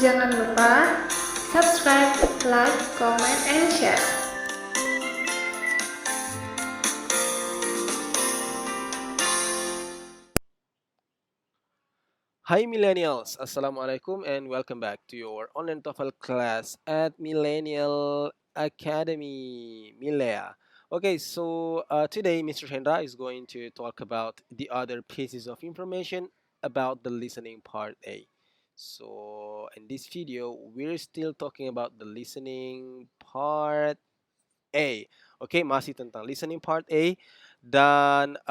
Jangan lupa subscribe, like, comment, and share. Hi millennials, Assalamualaikum and welcome back to your online TOEFL class at Millennial Academy, Milea. Okay, so today Mr. Hendra is going to talk about the other pieces of information about the listening part A. So in this video, we're still talking about the listening part A. Okay, masih tentang listening part A dan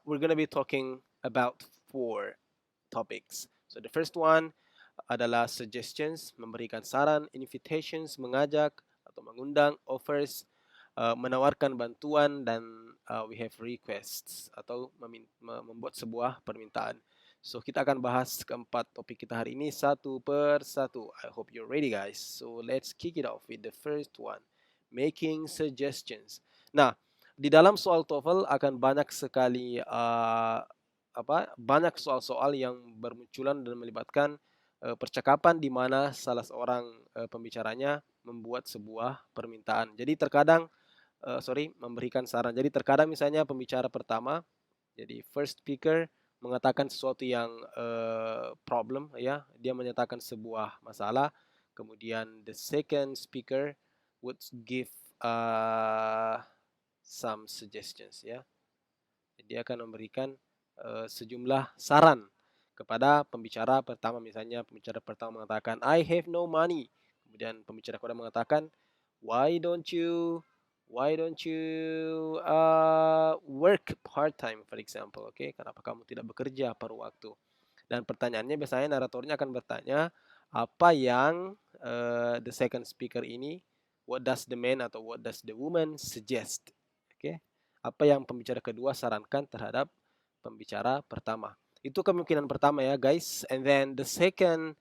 we're gonna be talking about 4 topics. So the first one adalah suggestions, memberikan saran, invitations, mengajak atau mengundang, offers, menawarkan bantuan, dan we have requests atau membuat sebuah permintaan. So kita akan bahas keempat topik kita hari ini satu per satu. I hope you're ready guys. So let's kick it off with the first one, making suggestions. Nah, di dalam soal TOEFL akan banyak sekali banyak soal-soal yang bermunculan dan melibatkan percakapan di mana salah seorang pembicaranya membuat sebuah permintaan. Jadi terkadang memberikan saran. Jadi terkadang misalnya pembicara pertama, jadi first speaker mengatakan sesuatu yang problem ya, dia menyatakan sebuah masalah. Kemudian the second speaker would give some suggestions ya. Dia akan memberikan sejumlah saran kepada pembicara pertama. Misalnya pembicara pertama mengatakan I have no money, kemudian pembicara kedua mengatakan why don't you work part time for example. Oke, kenapa kamu tidak bekerja paruh waktu? Dan pertanyaannya biasanya naratornya akan bertanya apa yang the second speaker ini, what does the man atau what does the woman suggest? Oke, apa yang pembicara kedua sarankan terhadap pembicara pertama. Itu kemungkinan pertama ya guys. And then the second,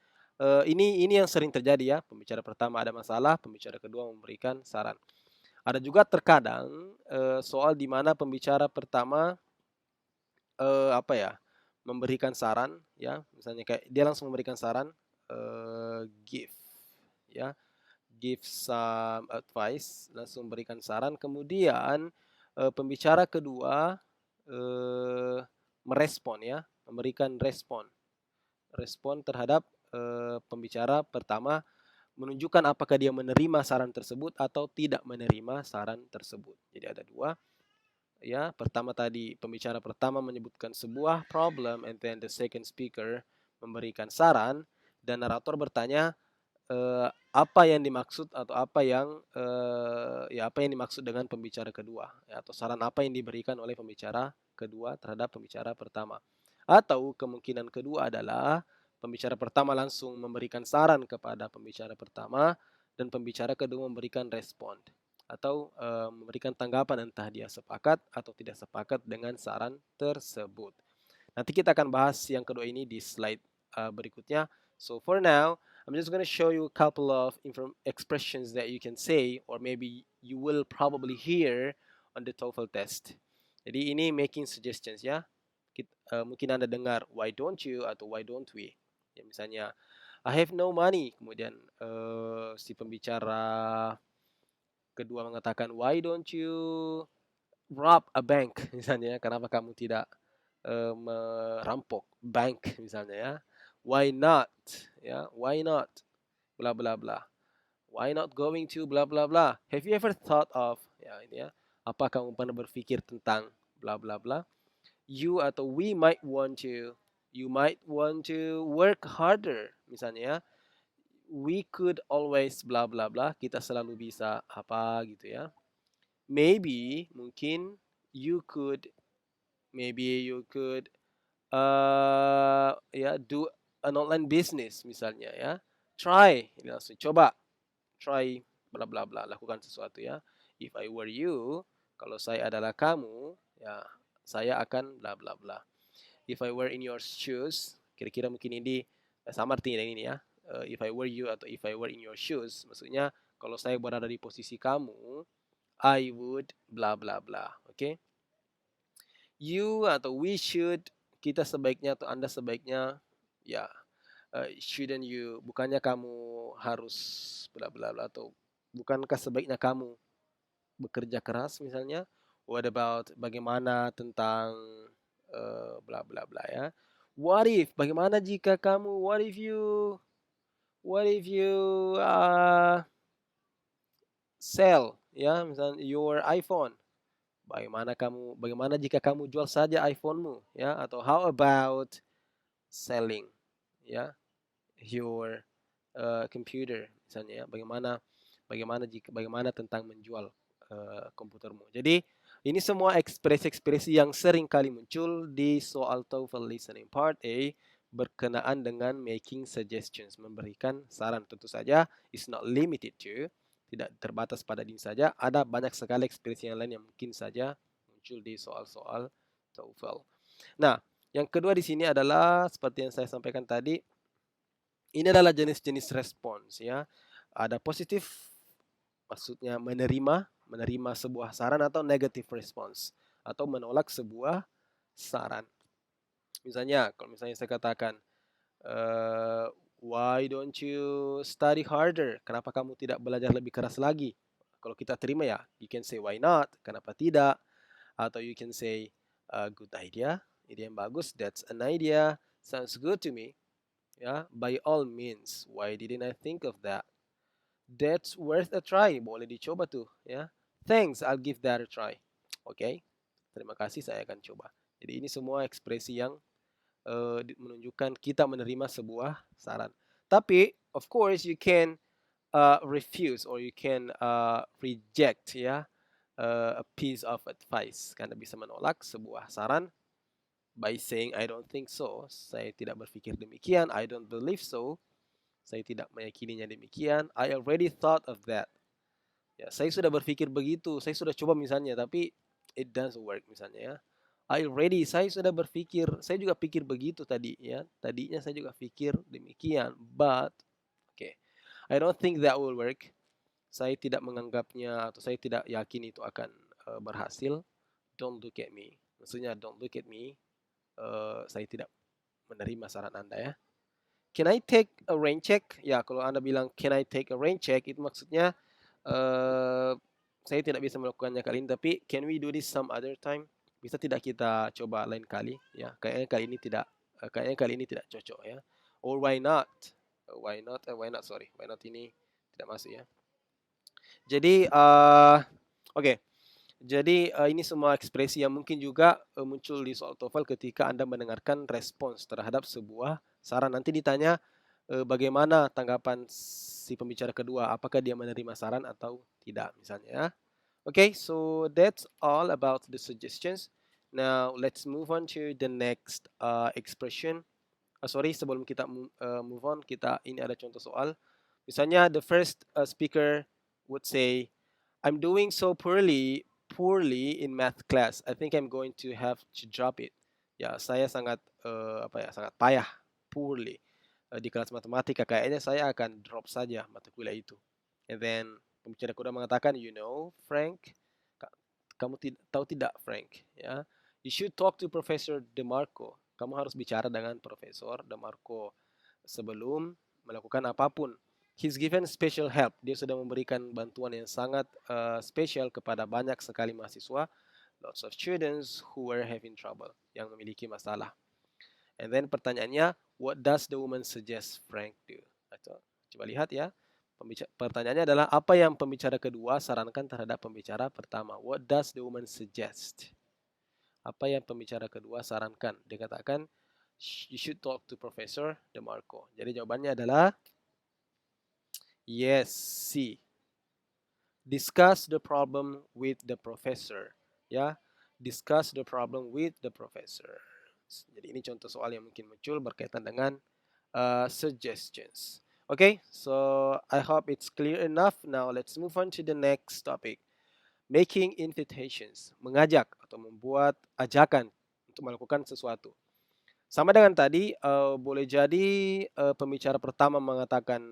ini yang sering terjadi ya. Pembicara pertama ada masalah, pembicara kedua memberikan saran. Ada juga terkadang soal di mana pembicara pertama memberikan saran ya. Misalnya kayak dia langsung memberikan saran, give ya. Give some advice, langsung berikan saran. Kemudian pembicara kedua merespon ya, memberikan respon terhadap pembicara pertama, menunjukkan apakah dia menerima saran tersebut atau tidak menerima saran tersebut. Jadi ada dua ya. Pertama tadi pembicara pertama menyebutkan sebuah problem and then the second speaker memberikan saran dan narator bertanya apa yang dimaksud atau apa yang dimaksud dengan pembicara kedua ya, atau saran apa yang diberikan oleh pembicara kedua terhadap pembicara pertama. Atau kemungkinan kedua adalah pembicara pertama langsung memberikan saran kepada pembicara pertama dan pembicara kedua memberikan respon atau memberikan tanggapan entah dia sepakat atau tidak sepakat dengan saran tersebut. Nanti kita akan bahas yang kedua ini di slide berikutnya. So for now, I'm just going to show you a couple of expressions that you can say or maybe you will probably hear on the TOEFL test. Jadi ini making suggestions ya. Mungkin Anda dengar why don't you atau why don't we. Ya, misalnya I have no money. Kemudian si pembicara kedua mengatakan why don't you rob a bank misalnya. Kenapa kamu tidak merampok bank misalnya ya. Why not? Ya, why not? Bla bla bla. Why not going to bla bla bla? Have you ever thought of ya ini ya. Apa kamu pernah berpikir tentang bla bla bla? You atau we might want to, you might want to work harder misalnya ya. We could always bla bla bla. Kita selalu bisa apa gitu ya. Maybe mungkin you could do an online business misalnya ya. Try, ini langsung coba. Try bla bla bla, lakukan sesuatu ya. If I were you, kalau saya adalah kamu, ya saya akan bla bla bla. If I were in your shoes, kira-kira mungkin ini sama artinya dengan ini ya. If I were you atau if I were in your shoes, maksudnya kalau saya berada di posisi kamu, I would bla bla bla. Oke? You atau we should, kita sebaiknya atau Anda sebaiknya ya shouldn't you, bukannya kamu harus bla bla bla, atau bukankah sebaiknya kamu bekerja keras misalnya. What about, bagaimana tentang bla bla bla ya. What if, bagaimana jika kamu, what if you sell ya, misalnya your iPhone. Bagaimana jika kamu jual saja iPhone-mu ya, atau how about selling ya your computer misalnya ya. Bagaimana tentang menjual komputermu. Jadi ini semua ekspresi-ekspresi yang sering kali muncul di soal TOEFL listening part A berkenaan dengan making suggestions, memberikan saran. Tentu saja is not limited to, tidak terbatas pada ini saja, ada banyak sekali ekspresi yang lain yang mungkin saja muncul di soal-soal TOEFL. Nah, yang kedua di sini adalah seperti yang saya sampaikan tadi, ini adalah jenis-jenis respons ya. Ada positif, maksudnya menerima sebuah saran, atau negative response, atau menolak sebuah saran. Misalnya, kalau misalnya saya katakan, why don't you study harder? Kenapa kamu tidak belajar lebih keras lagi? Kalau kita terima ya, you can say why not? Kenapa tidak? Atau you can say good idea, ide yang bagus, that's an idea, sounds good to me. Ya, by all means, why didn't I think of that? That's worth a try, boleh dicoba tuh ya. Thanks, I'll give that a try. Oke, terima kasih, saya akan coba. Jadi ini semua ekspresi yang menunjukkan kita menerima sebuah saran. Tapi of course you can refuse, or you can reject ya, a piece of advice. Karena bisa menolak sebuah saran by saying I don't think so, saya tidak berpikir demikian. I don't believe so, saya tidak meyakininya demikian. I already thought of that, ya, saya sudah berpikir begitu, saya sudah coba misalnya, tapi it doesn't work misalnya ya. Saya sudah berpikir, saya juga pikir begitu tadi ya. Tadinya saya juga pikir demikian, but okay, I don't think that will work. Saya tidak menganggapnya, atau saya tidak yakin itu akan berhasil. Don't look at me. Maksudnya don't look at me. Saya tidak menerima saran Anda ya. Can I take a rain check? Ya, kalau Anda bilang can I take a rain check, itu maksudnya saya tidak bisa melakukannya kali ini, tapi can we do this some other time? Bisa tidak kita coba lain kali ya? Kayaknya kali ini tidak cocok ya. Or why not? Why not? Sorry, why not ini tidak masuk ya. Jadi oke. Jadi ini semua ekspresi yang mungkin juga muncul di soal TOEFL ketika Anda mendengarkan respons terhadap sebuah saran. Nanti ditanya bagaimana tanggapan si pembicara kedua, apakah dia menerima saran atau tidak misalnya ya. Okay, so that's all about the suggestions. Now let's move on to the next expression. Sorry, sebelum kita move on, ini ada contoh soal. Misalnya the first speaker would say, I'm doing so poorly in math class. I think I'm going to have to drop it. Ya, saya sangat sangat payah, poorly di kelas matematika. Kayaknya saya akan drop saja mata kuliah itu. And then pembicara kedua mengatakan, you know, Frank, kamu tahu tidak, Frank, ya, you should talk to Professor DeMarco. Kamu harus bicara dengan Profesor DeMarco sebelum melakukan apapun. He's given special help. Dia sudah memberikan bantuan yang sangat spesial kepada banyak sekali mahasiswa, lots of students who were having trouble, yang memiliki masalah. And then pertanyaannya, what does the woman suggest Frank do? Coba lihat ya. Pertanyaannya adalah, apa yang pembicara kedua sarankan terhadap pembicara pertama? What does the woman suggest? Apa yang pembicara kedua sarankan? Dia katakan, you should talk to Professor DeMarco. Jadi jawabannya adalah yes, C. Discuss the problem with the professor. Ya, discuss the problem with the professor. Jadi ini contoh soal yang mungkin muncul berkaitan dengan suggestions. Okay, so I hope it's clear enough. Now let's move on to the next topic. Making invitations, mengajak atau membuat ajakan untuk melakukan sesuatu. Sama dengan tadi, boleh jadi pembicara pertama mengatakan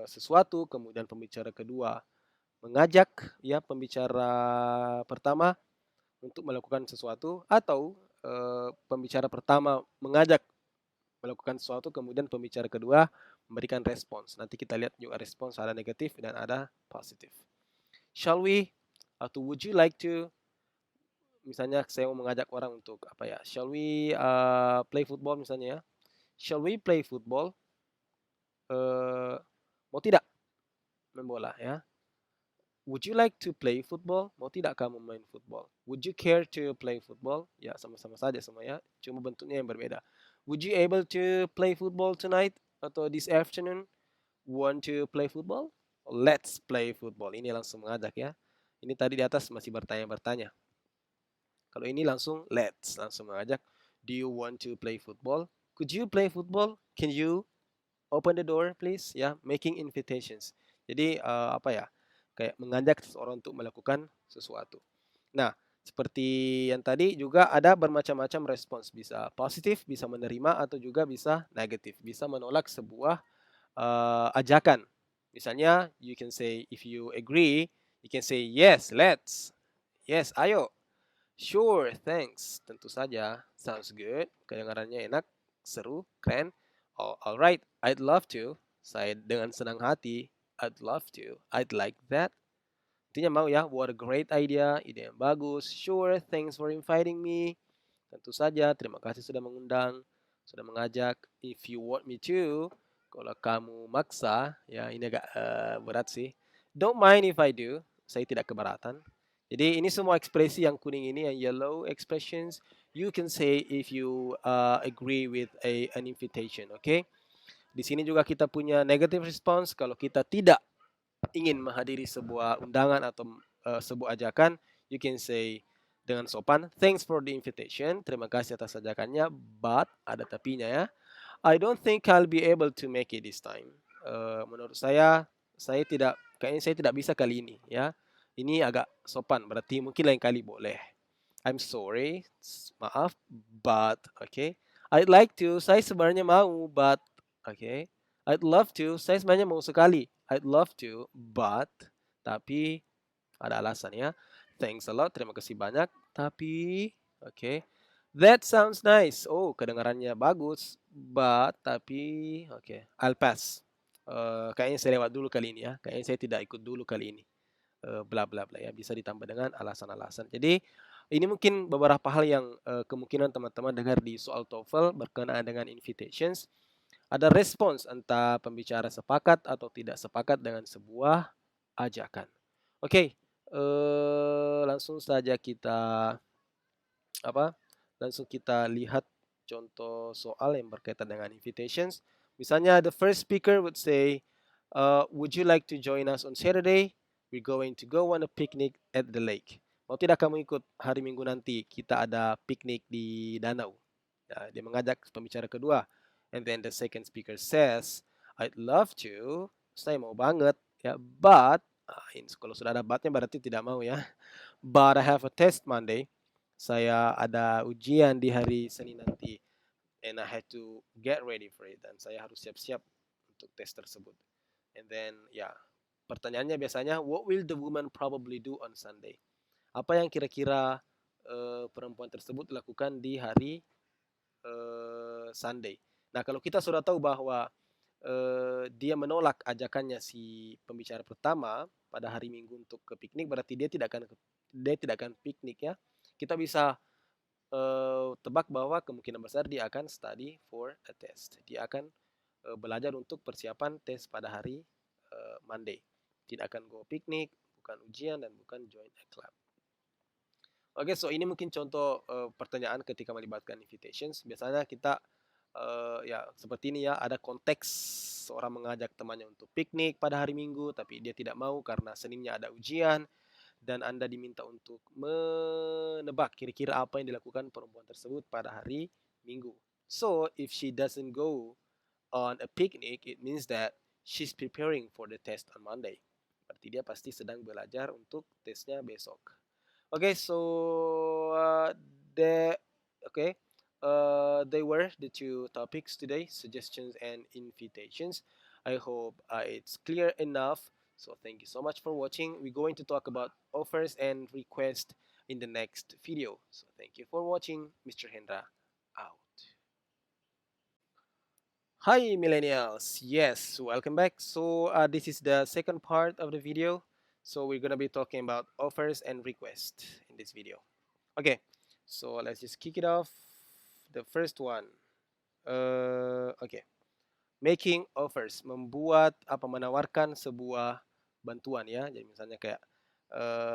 sesuatu, kemudian pembicara kedua mengajak ya pembicara pertama untuk melakukan sesuatu, atau pembicara pertama mengajak melakukan sesuatu, kemudian pembicara kedua memberikan respons. Nanti kita lihat juga respons ada negatif dan ada positif. Shall we? Atau would you like to? Misalnya saya mau mengajak orang untuk apa ya? Shall we play football misalnya ya? Shall we play football? Mau tidak main bola ya? Would you like to play football? Mau tidak kamu main football? Would you care to play football? Ya, sama-sama saja semua ya. Cuma bentuknya yang berbeda. Would you able to play football tonight? Atau this afternoon? Want to play football? Let's play football. Ini langsung mengajak ya. Ini tadi di atas masih bertanya-bertanya. Kalau ini langsung let's. Langsung mengajak. Do you want to play football? Could you play football? Can you open the door please? Ya, making invitations. Jadi apa ya? Kayak mengajak seseorang untuk melakukan sesuatu. Nah, seperti yang tadi juga ada bermacam-macam respons. Bisa positif, bisa menerima, atau juga bisa negatif. Bisa menolak sebuah ajakan. Misalnya, you can say, if you agree, you can say, yes, let's. Yes, ayo. Sure, thanks. Tentu saja. Sounds good. Kedengarannya enak, seru, keren. Alright, I'd love to. Saya dengan senang hati. I'd love to. I'd like that. Intinya mau ya, what a great idea, ide yang bagus. Sure, thanks for inviting me. Tentu saja, terima kasih sudah mengundang, sudah mengajak. If you want me to, kalau kamu maksa, ya ini agak berat sih. Don't mind if I do, saya tidak keberatan. Jadi ini semua ekspresi yang kuning ini, yang yellow expressions, you can say if you agree with an invitation, okay? Di sini juga kita punya negative response kalau kita tidak ingin menghadiri sebuah undangan atau sebuah ajakan, you can say dengan sopan, thanks for the invitation, terima kasih atas ajakannya, but ada tapinya ya. I don't think I'll be able to make it this time. Menurut kayaknya saya tidak bisa kali ini ya. Ini agak sopan, berarti mungkin lain kali boleh. I'm sorry, maaf, but okay. I'd like to, saya sebenarnya mau, but okay. I'd love to, saya sebenarnya mau sekali. I'd love to, but tapi ada alasan ya. Thanks a lot, terima kasih banyak. Tapi, okay. That sounds nice. Oh, kedengarannya bagus, but tapi, okay. I'll pass. Kayaknya saya lewat dulu kali ini ya. Kayaknya saya tidak ikut dulu kali ini. Bla bla bla ya, bisa ditambah dengan alasan-alasan. Jadi ini mungkin beberapa hal yang kemungkinan teman-teman dengar di soal TOEFL berkenaan dengan invitations. Ada respons entah pembicara sepakat atau tidak sepakat dengan sebuah ajakan. Oke, langsung saja kita langsung kita lihat contoh soal yang berkaitan dengan invitations. Misalnya the first speaker would say, would you like to join us on Saturday? We're going to go on a picnic at the lake. Mau tidak kamu ikut hari Minggu nanti? Kita ada piknik di danau. Ya, dia mengajak pembicara kedua. And then the second speaker says, I'd love to. Saya mau banget. Ya, but kalau sudah ada but-nya berarti tidak mau ya. But I have a test Monday. Saya ada ujian di hari Senin nanti. And I had to get ready for it. Dan saya harus siap-siap untuk tes tersebut. And then ya, pertanyaannya biasanya, what will the woman probably do on Sunday? Apa yang kira-kira perempuan tersebut lakukan di hari Sunday? Nah, kalau kita sudah tahu bahwa dia menolak ajakannya si pembicara pertama pada hari Minggu untuk ke piknik, berarti dia tidak akan piknik ya. Kita bisa tebak bahwa kemungkinan besar dia akan study for a test. Dia akan belajar untuk persiapan tes pada hari Monday. Tidak akan go piknik, bukan ujian, dan bukan join a club. Oke, so ini mungkin contoh pertanyaan ketika melibatkan invitations. Biasanya kita ya seperti ini ya, ada konteks seorang mengajak temannya untuk piknik pada hari Minggu, tapi dia tidak mau karena Seninnya ada ujian, dan Anda diminta untuk menebak kira-kira apa yang dilakukan perempuan tersebut pada hari Minggu. So, if she doesn't go on a picnic, it means that she's preparing for the test on Monday. Berarti dia pasti sedang belajar untuk tesnya besok. Okay, so they were the two topics today, suggestions and invitations. I hope it's clear enough. So thank you so much for watching. We're going to talk about offers and requests in the next video. So thank you for watching. Mr. Hendra out. Hi millennials, yes, welcome back. So this is the second part of the video. So we're gonna be talking about offers and requests in this video. Okay, so let's just kick it off. The first one, okay, making offers, menawarkan sebuah bantuan ya. Jadi misalnya kayak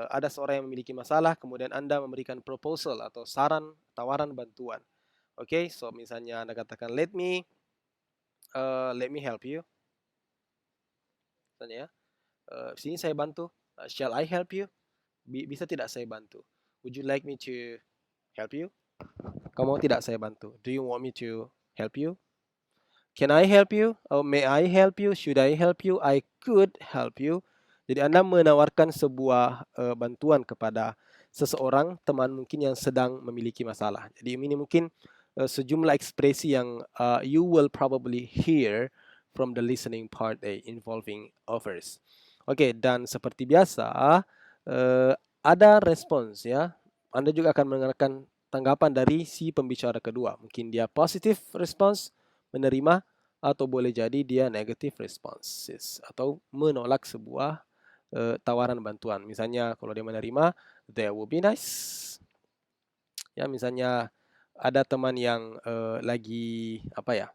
ada seorang yang memiliki masalah, kemudian Anda memberikan proposal atau saran, tawaran bantuan. Oke, so misalnya Anda katakan let me help you. Misalnya ya, sini saya bantu. Shall I help you? Bisa tidak saya bantu? Would you like me to help you? Kamu mau tidak saya bantu? Do you want me to help you? Can I help you? Oh, may I help you? Should I help you? I could help you. Jadi Anda menawarkan sebuah bantuan kepada seseorang teman mungkin yang sedang memiliki masalah. Jadi ini mungkin sejumlah ekspresi yang you will probably hear from the listening part involving offers. Oke, dan seperti biasa ada respons ya. Anda juga akan mendengarkan tanggapan dari si pembicara kedua. Mungkin dia positive response, menerima, atau boleh jadi dia negative responses atau menolak sebuah tawaran bantuan. Misalnya kalau dia menerima, that would be nice. Ya, misalnya ada teman yang lagi apa ya?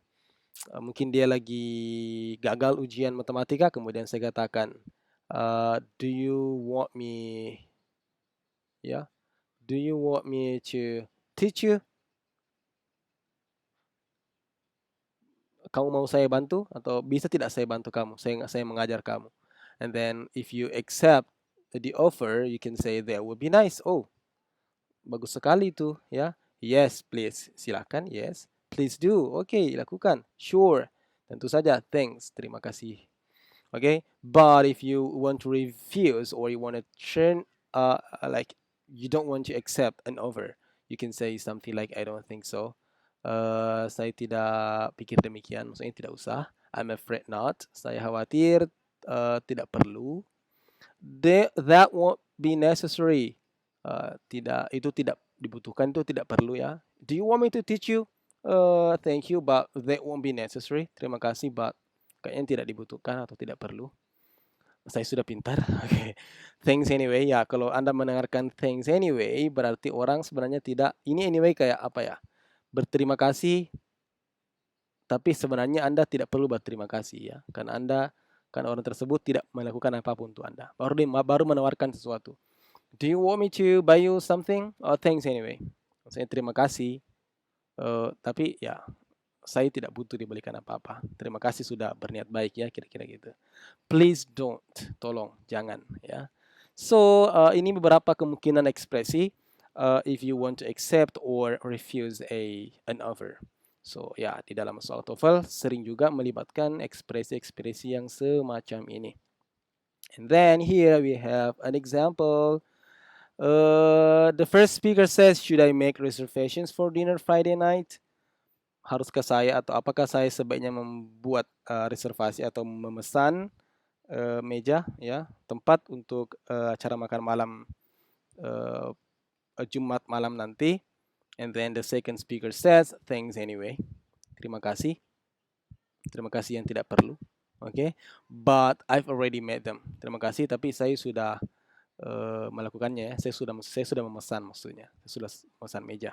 Mungkin dia lagi gagal ujian matematika, kemudian saya katakan, do you want me ya? Do you want me to teach you? Kamu mau saya bantu atau bisa tidak saya bantu kamu? Saya mengajar kamu. And then if you accept the offer, you can say that would be nice. Oh, bagus sekali itu ya. Yes, please. Silakan. Yes. Please do. Oke, lakukan. Sure. Tentu saja. Thanks. Terima kasih. Okay, but if you want to refuse or you want to turn like you don't want to accept an offer, you can say something like I don't think so. Saya tidak pikir demikian, maksudnya tidak usah. I'm afraid not. Saya khawatir tidak perlu. That won't be necessary. Tidak, itu tidak dibutuhkan, itu tidak perlu ya. Do you want me to teach you? Thank you, but that won't be necessary. Terima kasih, but kayaknya tidak dibutuhkan atau tidak perlu. Saya sudah pintar. Oke. Thanks anyway. Ya, kalau Anda mendengarkan thanks anyway, berarti orang sebenarnya tidak. Ini anyway kayak apa ya? Berterima kasih, tapi sebenarnya Anda tidak perlu berterima kasih ya. Karena orang tersebut tidak melakukan apapun untuk Anda. Baru menawarkan sesuatu. Do you want me to buy you something? Oh, thanks anyway. Saya terima kasih. Tapi ya, saya tidak butuh dibelikan apa-apa. Terima kasih sudah berniat baik ya, kira-kira gitu. Please don't, tolong, jangan ya. So, ini beberapa kemungkinan ekspresi if you want to accept or refuse an offer. So, ya, di dalam soal TOEFL sering juga melibatkan ekspresi-ekspresi yang semacam ini. And then here we have an example. The first speaker says, should I make reservations for dinner Friday night? Haruskah saya atau apakah saya sebaiknya membuat reservasi atau memesan meja ya, tempat untuk acara makan malam Jumat malam nanti? And then the second speaker says, thanks anyway. Terima kasih. Terima kasih yang tidak perlu. Okay? But I've already made them. Terima kasih, tapi saya sudah melakukannya ya. Saya sudah memesan maksudnya. Saya sudah memesan meja.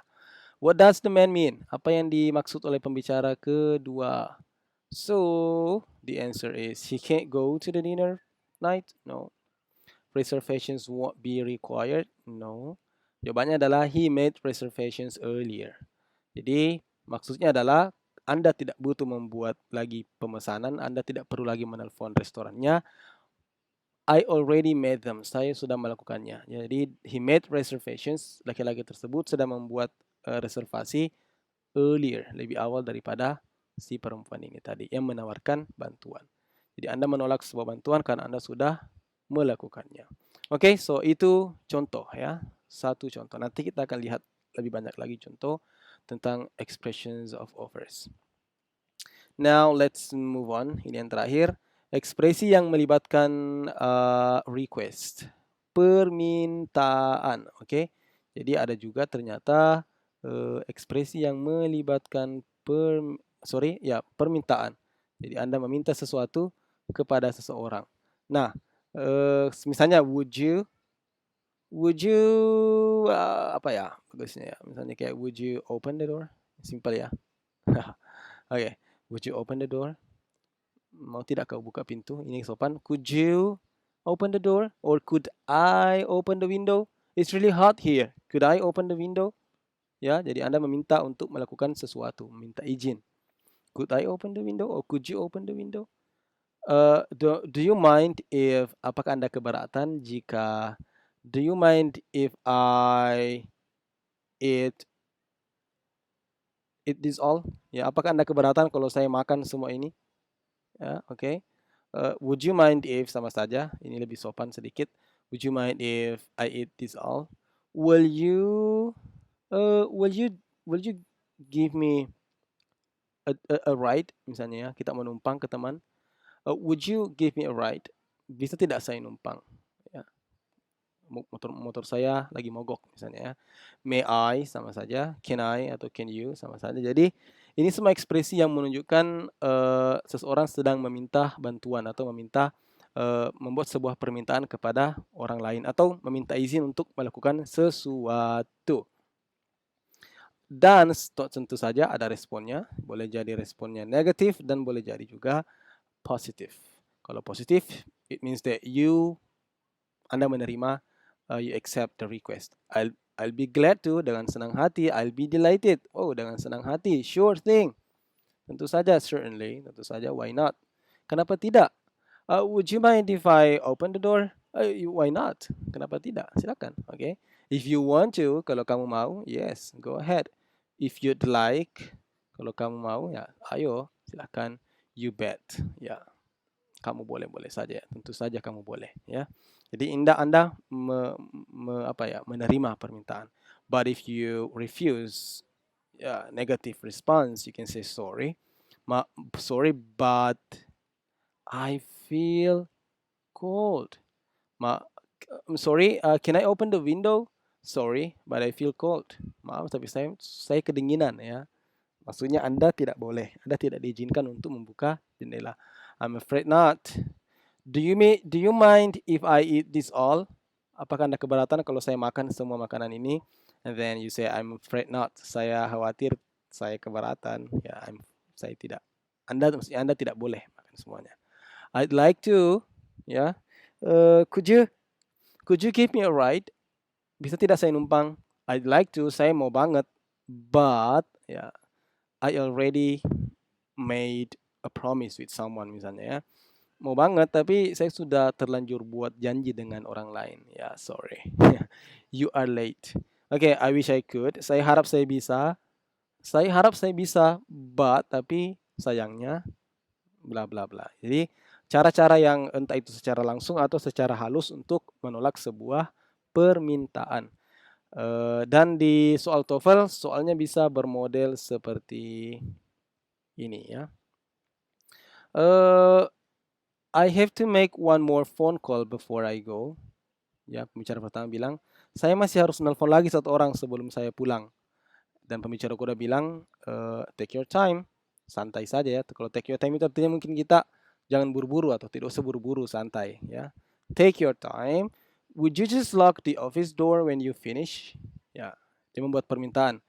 What does the man mean? Apa yang dimaksud oleh pembicara kedua? So, the answer is he can't go to the dinner night? No. Reservations won't be required? No. Jawabannya adalah he made reservations earlier. Jadi, maksudnya adalah Anda tidak butuh membuat lagi pemesanan, Anda tidak perlu lagi menelpon restorannya. I already made them. Saya sudah melakukannya. Jadi, he made reservations. Laki-laki tersebut sudah membuat reservasi earlier, lebih awal daripada si perempuan ini tadi yang menawarkan bantuan. Jadi Anda menolak sebuah bantuan karena Anda sudah melakukannya. Oke, so itu contoh ya. Satu contoh. Nanti kita akan lihat lebih banyak lagi contoh tentang expressions of offers. Now let's move on. Ini yang terakhir. Ekspresi yang melibatkan request, permintaan. Oke, jadi ada juga ternyata ekspresi yang melibatkan permintaan. Jadi Anda meminta sesuatu kepada seseorang. Nah, misalnya would you apa ya bagusnya ya? Misalnya kayak would you open the door? Simple ya. Oke, would you open the door? Mau tidak kau buka pintu? Ini sopan. Could you open the door? Or could I open the window? It's really hot here. Could I open the window? Ya, jadi Anda meminta untuk melakukan sesuatu, meminta izin. Could I open the window? Or could you open the window? Do you mind if, apakah Anda keberatan jika, do you mind if I eat this all? Ya, apakah Anda keberatan kalau saya makan semua ini? Ya, oke. Would you mind if, sama saja, ini lebih sopan sedikit. Would you mind if I eat this all? Will you give me a ride, misalnya ya, kita menumpang ke teman. Would you give me a ride? Bisa tidak saya numpang? Ya. Motor saya lagi mogok misalnya ya. May I sama saja, can I atau can you sama saja. Jadi ini semua ekspresi yang menunjukkan seseorang sedang meminta bantuan atau meminta membuat sebuah permintaan kepada orang lain atau meminta izin untuk melakukan sesuatu. Dan tentu saja ada responnya, boleh jadi responnya negatif dan boleh jadi juga positif. Kalau positif, it means that Anda menerima, you accept the request. I'll be glad to, dengan senang hati. I'll be delighted, oh dengan senang hati. Sure thing, tentu saja. Certainly, tentu saja. Why not? Kenapa tidak? Would you mind if I open the door? Why not? Kenapa tidak? Silakan. Okay. If you want to, kalau kamu mau, yes, go ahead. If you'd like, kalau kamu mau, ya, ayo, silakan. You bet, ya. Kamu boleh saja, tentu saja kamu boleh, ya. Jadi Anda menerima permintaan. But if you refuse, negative response, you can say sorry. Sorry, but I feel cold. I'm sorry, can I open the window? Sorry, but I feel cold. Maaf, tapi saya kedinginan ya. Maksudnya Anda tidak boleh, Anda tidak diizinkan untuk membuka jendela. I'm afraid not. Do you mind if I eat this all? Apakah Anda keberatan kalau saya makan semua makanan ini? And then you say I'm afraid not. Saya khawatir, saya keberatan. Ya, saya tidak. Anda tidak boleh makan semuanya. I'd like to, ya. Could you give me a ride? Bisa tidak saya numpang? I'd like to, saya mau banget. But, ya, I already made a promise with someone misalnya ya. Mau banget tapi saya sudah terlanjur buat janji dengan orang lain. Ya, sorry. You are late. Okay, I wish I could. Saya harap saya bisa. But tapi sayangnya bla bla bla. Jadi cara-cara yang entah itu secara langsung atau secara halus untuk menolak sebuah permintaan. Dan di soal TOEFL soalnya bisa bermodel seperti ini ya. I have to make one more phone call before I go. Ya, pembicara pertama bilang, saya masih harus nelpon lagi satu orang sebelum saya pulang. Dan pembicara kedua bilang, take your time, santai saja ya. Kalau take your time itu artinya mungkin kita jangan buru-buru atau tidak usah buru-buru, santai ya. Take your time. Would you just lock the office door when you finish? Ya, dia membuat permintaan.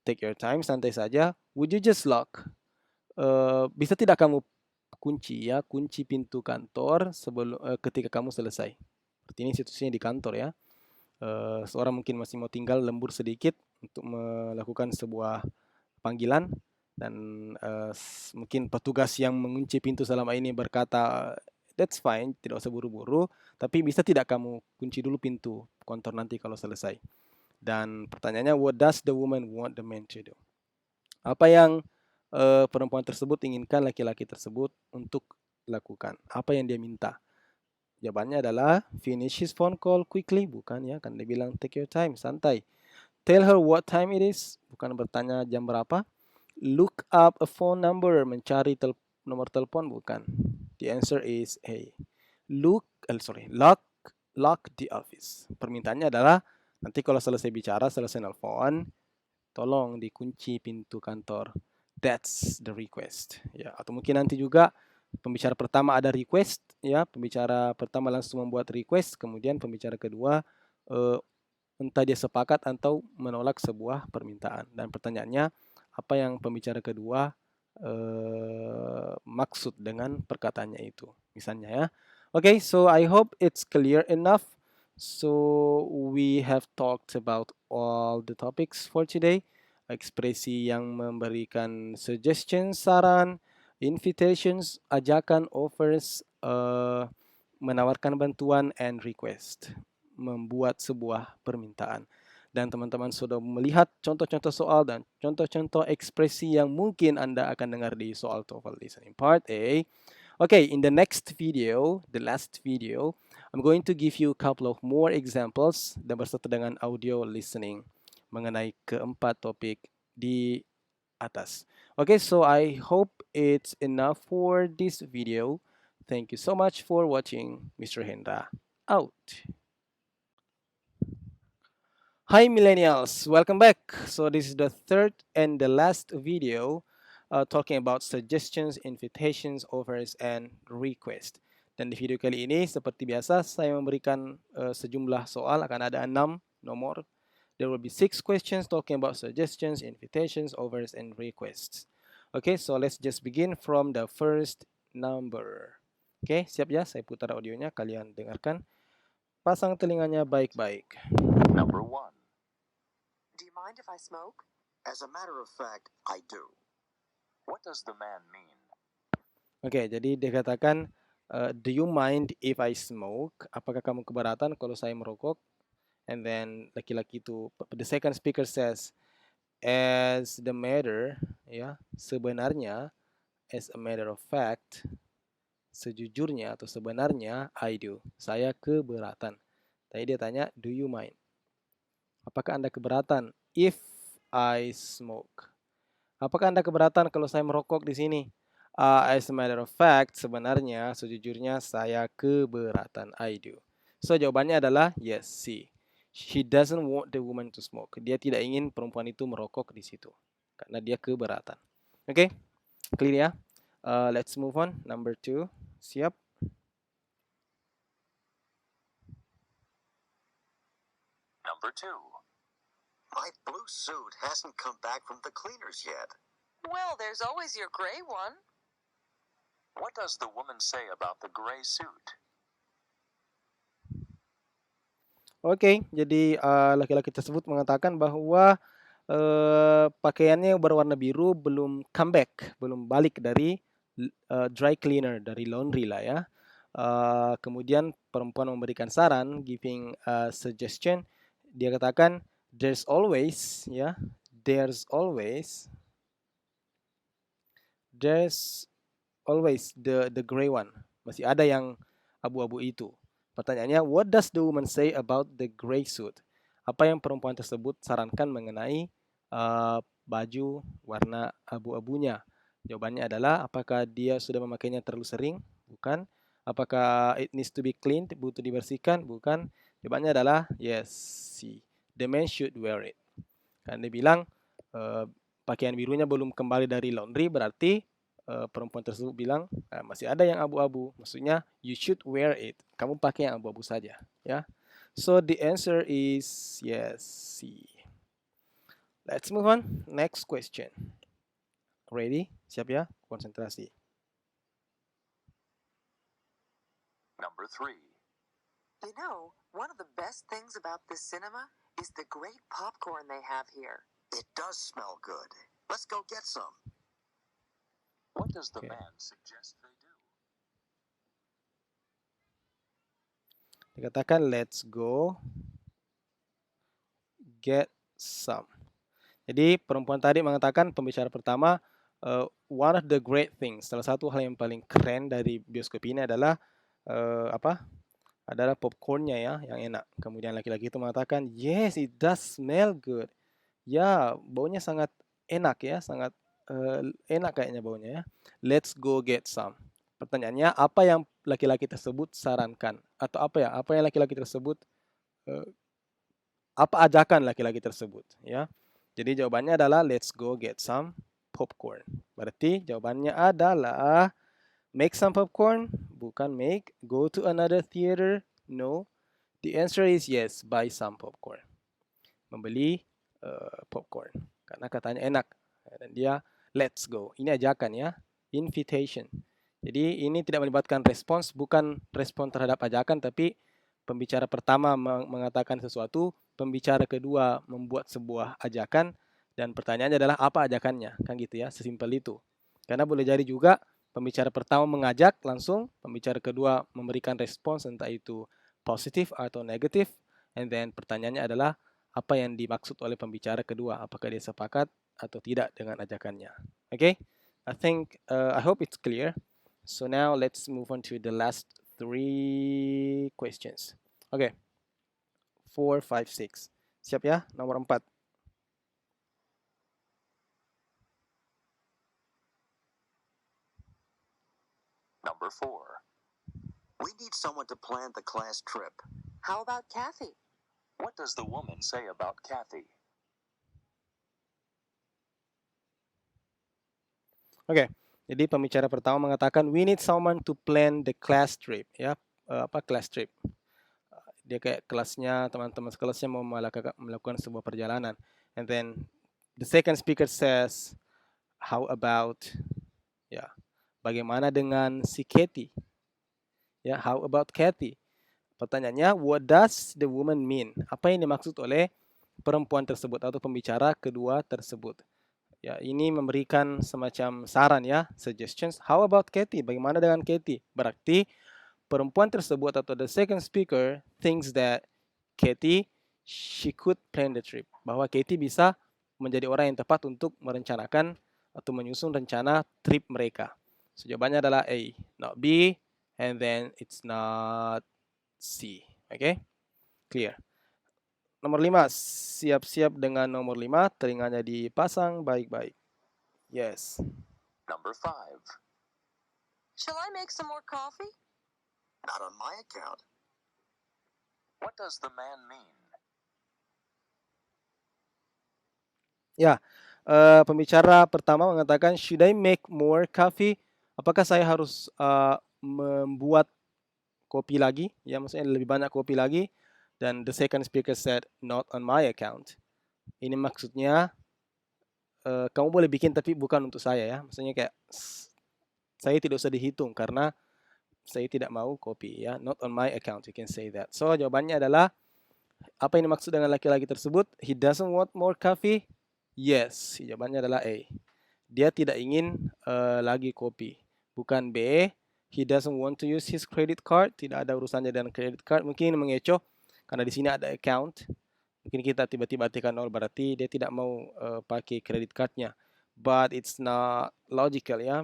Take your time, santai saja. Would you just lock? Bisa tidak kamu kunci pintu kantor ketika kamu selesai. Seperti ini situasinya di kantor ya. Seorang mungkin masih mau tinggal lembur sedikit untuk melakukan sebuah panggilan dan mungkin petugas yang mengunci pintu selama ini berkata, that's fine, tidak usah buru-buru, tapi bisa tidak kamu kunci dulu pintu kantor nanti kalau selesai. Dan pertanyaannya, what does the woman want the man to do? Apa yang perempuan tersebut inginkan laki-laki tersebut untuk lakukan? Apa yang dia minta? Jawabannya adalah finish his phone call quickly, bukan ya, kan dia bilang take your time, santai. Tell her what time it is, bukan bertanya jam berapa. Look up a phone number, mencari nomor telepon, bukan. The answer is A. Lock the office. Permintaannya adalah nanti kalau selesai bicara, selesai nelpon, tolong dikunci pintu kantor That's the request. Ya, atau mungkin nanti juga pembicara pertama ada request, ya, pembicara pertama langsung membuat request, kemudian pembicara kedua entah dia sepakat atau menolak sebuah permintaan. Dan pertanyaannya, apa yang pembicara kedua maksud dengan perkataannya itu, misalnya ya. Okay, so I hope it's clear enough. So we have talked about all the topics for today. Ekspresi yang memberikan suggestions, saran, invitations, ajakan, offers, menawarkan bantuan, and request, membuat sebuah permintaan. Dan teman-teman sudah melihat contoh-contoh soal dan contoh-contoh ekspresi yang mungkin Anda akan dengar di soal TOEFL listening part A. Okay, in the next video, the last video, I'm going to give you a couple of more examples dan berserta dengan audio listening mengenai keempat topik di atas. Okay, so I hope it's enough for this video. Thank you so much for watching. Mr. Hendra out. Hi millennials, welcome back. So this is the third and the last video talking about suggestions, invitations, offers, and request. Dan di video kali ini seperti biasa saya memberikan sejumlah soal, akan ada 6 nomor. There will be 6 questions talking about suggestions, invitations, offers, and requests. Okay, so let's just begin from the first number. Okay, siap ya? Saya putar audionya, kalian dengarkan. Pasang telinganya baik-baik. Number 1. Do you mind if I smoke? As a matter of fact, I do. What does the man mean? Oke, jadi dia katakan, do you mind if I smoke? Apakah kamu keberatan kalau saya merokok? And then laki-laki itu, the second speaker says, as the matter, ya, sebenarnya, as a matter of fact, sejujurnya atau sebenarnya, I do. Saya keberatan. Tadi dia tanya, do you mind? Apakah Anda keberatan if I smoke? Apakah Anda keberatan kalau saya merokok di sini? As a matter of fact, sebenarnya, sejujurnya saya keberatan. I do. So jawabannya adalah yes, C. She doesn't want the woman to smoke. Dia tidak ingin perempuan itu merokok di situ karena dia keberatan. Oke, clear ya? Let's move on. Number 2. Siap? Number 2. My blue suit hasn't come back from the cleaners yet. Well, there's always your gray one. What does the woman say about the gray suit? Oke, jadi laki-laki tersebut mengatakan bahwa pakaiannya berwarna biru belum comeback, belum balik dari dry cleaner, dari laundry lah ya. Kemudian perempuan memberikan saran, giving a suggestion. Dia katakan, there's always, ya, there's always the gray one. Masih ada yang abu-abu itu. Pertanyaannya, what does the woman say about the gray suit? Apa yang perempuan tersebut sarankan mengenai baju warna abu-abunya? Jawabannya adalah, apakah dia sudah memakainya terlalu sering? Bukan. Apakah it needs to be cleaned? Butuh dibersihkan? Bukan. Jawabannya adalah, yes, see. The man should wear it. Kan dia bilang, pakaian birunya belum kembali dari laundry, berarti perempuan tersebut bilang, masih ada yang abu-abu. Maksudnya, you should wear it. Kamu pakai yang abu-abu saja. Ya. So, the answer is yes, C. Let's move on. Next question. Ready? Siap ya? Konsentrasi. Number 3. You know, one of the best things about this cinema is the great popcorn they have here. It does smell good. Let's go get some. What does the Okay. man suggest they do? Dikatakan, let's go get some. Jadi perempuan tadi mengatakan, pembicara pertama, one of the great things, salah satu hal yang paling keren dari bioskop ini adalah adalah popcornnya ya, yang enak. Kemudian laki-laki itu mengatakan, yes, it does smell good. Ya, baunya sangat enak ya, sangat enak kayaknya baunya ya. Let's go get some. Pertanyaannya, apa yang laki-laki tersebut sarankan? Atau apa yang laki-laki tersebut, apa ajakan laki-laki tersebut ya? Jadi jawabannya adalah let's go get some popcorn. Berarti jawabannya adalah make some popcorn, bukan make. Go to another theater, no. The answer is yes, buy some popcorn. Membeli popcorn. Karena katanya enak. Dan dia let's go. Ini ajakan ya, invitation. Jadi ini tidak melibatkan respons, bukan respon terhadap ajakan, tapi pembicara pertama mengatakan sesuatu, pembicara kedua membuat sebuah ajakan, dan pertanyaannya adalah apa ajakannya, kan gitu ya, sesimpel itu. Karena boleh jadi juga pembicara pertama mengajak langsung, pembicara kedua memberikan respons entah itu positif atau negatif, and then pertanyaannya adalah apa yang dimaksud oleh pembicara kedua, apakah dia sepakat atau tidak dengan ajakannya. Okay? I hope it's clear. So now let's move on to the last 3 questions. Okay. 4, 5, 6. Siap ya? Nomor 4. Number 4. We need someone to plan the class trip. How about Kathy? What does the woman say about Kathy? Okay. Jadi pembicara pertama mengatakan we need someone to plan the class trip, ya. Class trip? Dia kayak kelasnya, teman-teman sekelasnya mau melakukan sebuah perjalanan. And then the second speaker says, how about, ya, bagaimana dengan si Kathy? Ya, how about Kathy? Pertanyaannya, what does the woman mean? Apa yang dimaksud oleh perempuan tersebut atau pembicara kedua tersebut? Ya, ini memberikan semacam saran ya, suggestions. How about Kathy? Bagaimana dengan Kathy? Berarti perempuan tersebut atau the second speaker thinks that Kathy, she could plan the trip. Bahwa Kathy bisa menjadi orang yang tepat untuk merencanakan atau menyusun rencana trip mereka. So, jawabannya adalah A, not B, and then it's not C. Okay? Clear. Nomor 5, siap-siap dengan nomor 5, telinganya dipasang baik-baik. Yes. Number 5. Shall I make some more coffee? Not on my account. What does the man mean? Ya, pembicara pertama mengatakan, should I make more coffee? Apakah saya harus membuat kopi lagi? Ya, maksudnya lebih banyak kopi lagi. Dan the second speaker said, not on my account. Ini maksudnya, kamu boleh bikin tapi bukan untuk saya ya. Maksudnya kayak, saya tidak usah dihitung karena saya tidak mau kopi ya. Not on my account, you can say that. So, jawabannya adalah, apa yang dimaksud dengan laki-laki tersebut? He doesn't want more coffee? Yes, jawabannya adalah A. Dia tidak ingin lagi kopi. Bukan B. He doesn't want to use his credit card. Tidak ada urusannya dengan credit card. Mungkin mengecoh karena di sini ada account. Mungkin kita tiba-tiba tekan 0 berarti dia tidak mau pakai credit cardnya. But it's not logical ya.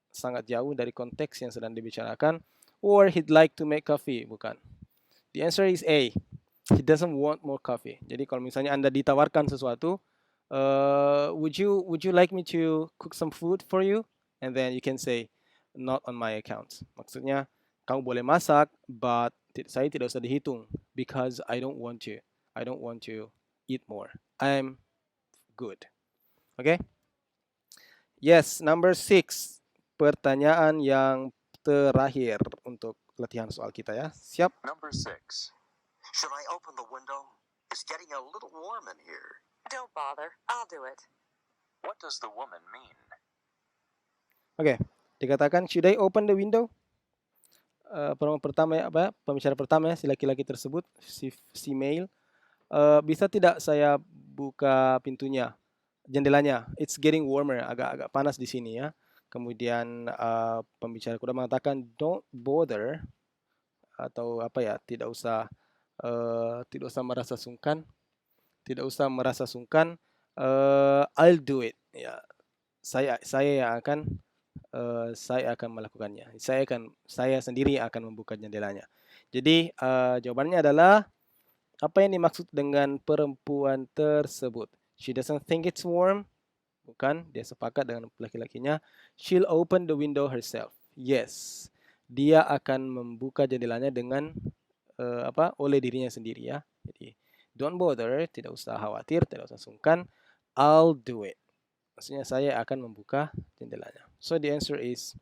Sangat jauh dari konteks yang sedang dibicarakan. Or he'd like to make coffee. Bukan. The answer is A. He doesn't want more coffee. Jadi kalau misalnya Anda ditawarkan sesuatu, would you like me to cook some food for you? And then you can say, not on my account. Maksudnya, kamu boleh masak, but saya tidak usah dihitung because I don't want to. I don't want to eat more. I'm good. Okay? Yes, number 6. Pertanyaan yang terakhir untuk latihan soal kita ya. Siap? Number 6. Should I open the window? It's getting a little warm in here. Don't bother. I'll do it. What does the woman mean? Okay. Dikatakan, should I open the window? Pembicara pertama ya, si laki-laki tersebut, si male. Bisa tidak saya buka pintunya, jendelanya? It's getting warmer, agak panas di sini ya. Kemudian pembicara kedua mengatakan, don't bother, atau tidak usah merasa sungkan. Tidak usah merasa sungkan. I'll do it. Ya, saya yang akan melakukannya. Saya sendiri akan membuka jendelanya. Jadi jawabannya adalah apa yang dimaksud dengan perempuan tersebut? She doesn't think it's warm. Bukan, dia sepakat dengan laki-lakinya. She'll open the window herself. Yes, dia akan membuka jendelanya dengan oleh dirinya sendiri ya. Jadi don't bother, tidak usah khawatir, tidak usah sungkan. I'll do it. Maksudnya saya akan membuka jendelanya. So the answer is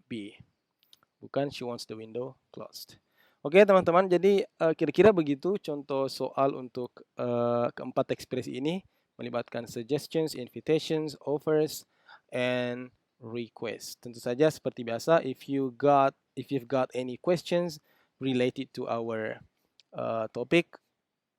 B. Bukan she wants the window closed. Oke teman-teman, jadi kira-kira begitu contoh soal untuk keempat ekspresi ini, melibatkan suggestions, invitations, offers, and request. Tentu saja seperti biasa, if you've got any questions related to our topic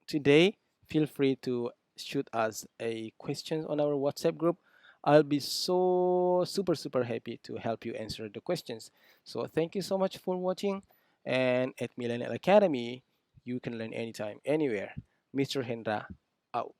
today, feel free to shoot us a question on our WhatsApp group. I'll be so super happy to help you answer the questions. So thank you so much for watching. And at Millennial Academy, you can learn anytime, anywhere. Mr. Hendra out.